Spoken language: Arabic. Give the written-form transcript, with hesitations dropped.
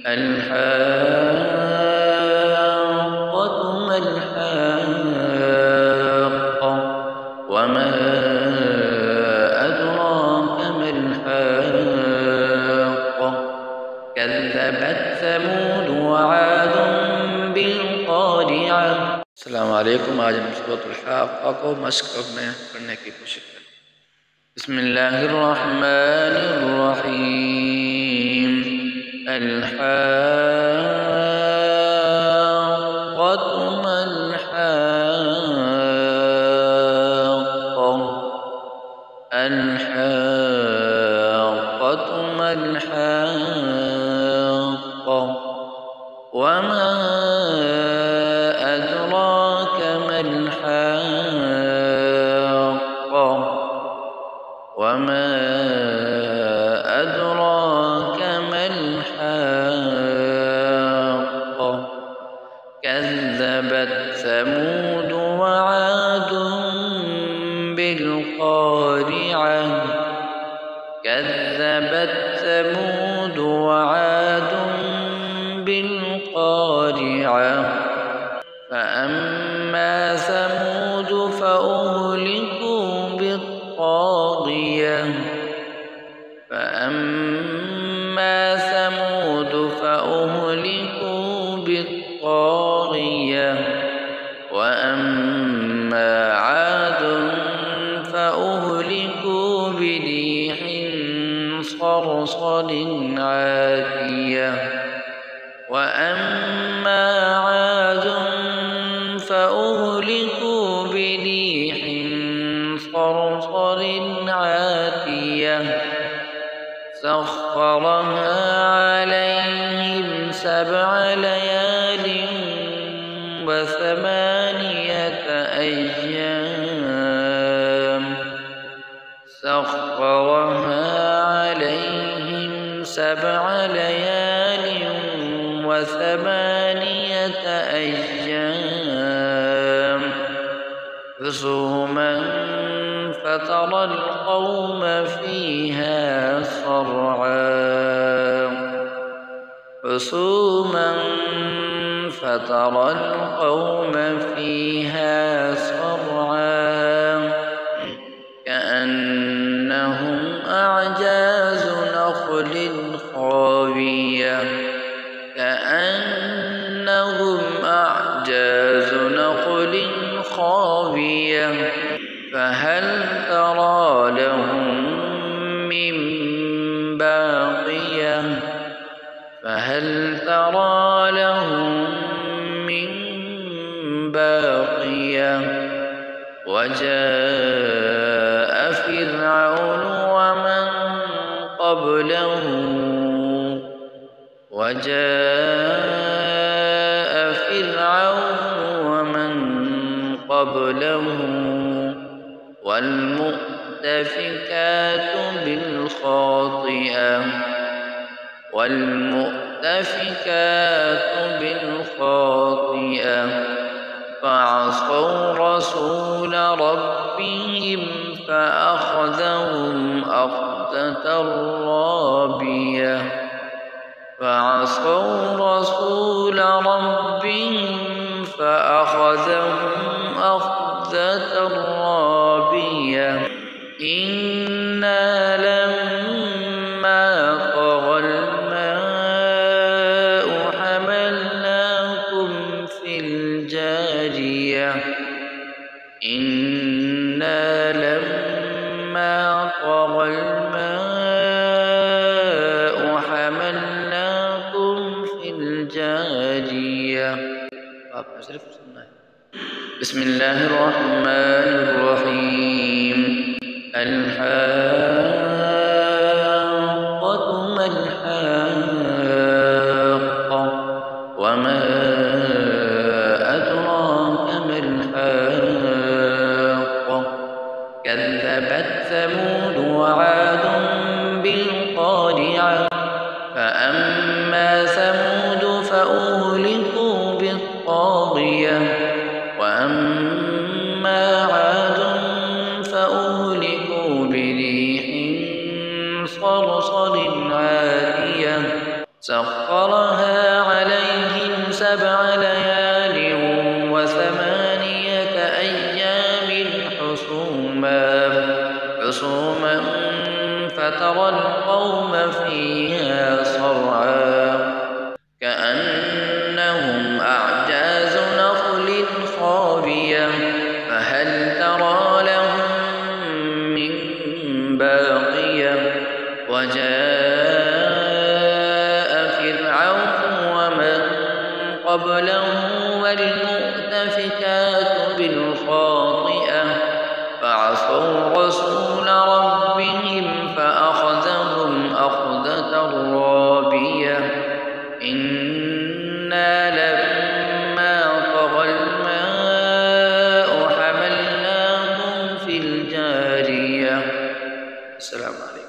الحاقة ما الحاقة وما أدراك ما الحاقة كذبت ثمود وعاد بالقارعة. السلام عليكم. आज हम सूरत अल-हाक़्क़ा को मश्क में पढ़ने की कोशिश करें। बिस्मिल्लाहिर्रहमानिर्रहीम। الحاقة ما الحاقة الحاقة ما الحاقة وما أدراك ما الحاقة وما أدراك ما الحاقة كذبت ثمود وعاد بالقارعة كذبت ثمود وعاد بالقارعة فأما ثمود فأهلكوا بالطاغية فأما ثمود فأهلكوا بالطاغية وأما عاد فأهلكوا بريح صرصر عاتية وأما عاد فأهلكوا بريح صرصر عاتية سخرها عليهم 7 ليال و8 أيام سخرها عليهم 7 ليال و8 أيام حسوما فترى القوم فيها صرعا حسوما فترى القوم فيها صرعا كأنهم أعجاز نخل خاوية كأنهم أعجاز نخل خاوية فهل ترى لهم من باقية فهل ترى لهم من باقية وجاء فرعون ومن قبله وجاء فرعون ومن قبله والمؤتفكات بالخاطئة فعصوا رسول ربهم فأخذهم أخذة رابية فعصوا رسول ربهم فأخذهم أخذة رابية إنا لما طغى الماء حملناكم في الجارية إنا لما طغى الماء حملناكم في الجارية. بسم الله الرحمن الرحيم. الحاقة ما الحاقة وما أدراك ما الحاقة كذبت ثمود وعاد بالقارعة فأما ثمود فأهلكوا بالطاغية وأما عاد فأهلكوا بريح صرصر عاتية فترى القوم فيها صرعى كأنهم أعجاز نخل خاوية فهل ترى لهم من باقية وجاء فرعون ومن قبله والمؤتفكات بالخاطئة فعصوا رسول ربهم فأخذهم أخذة رابية إنا لما طغى الماء حملناكم في الجارية. السلام عليكم.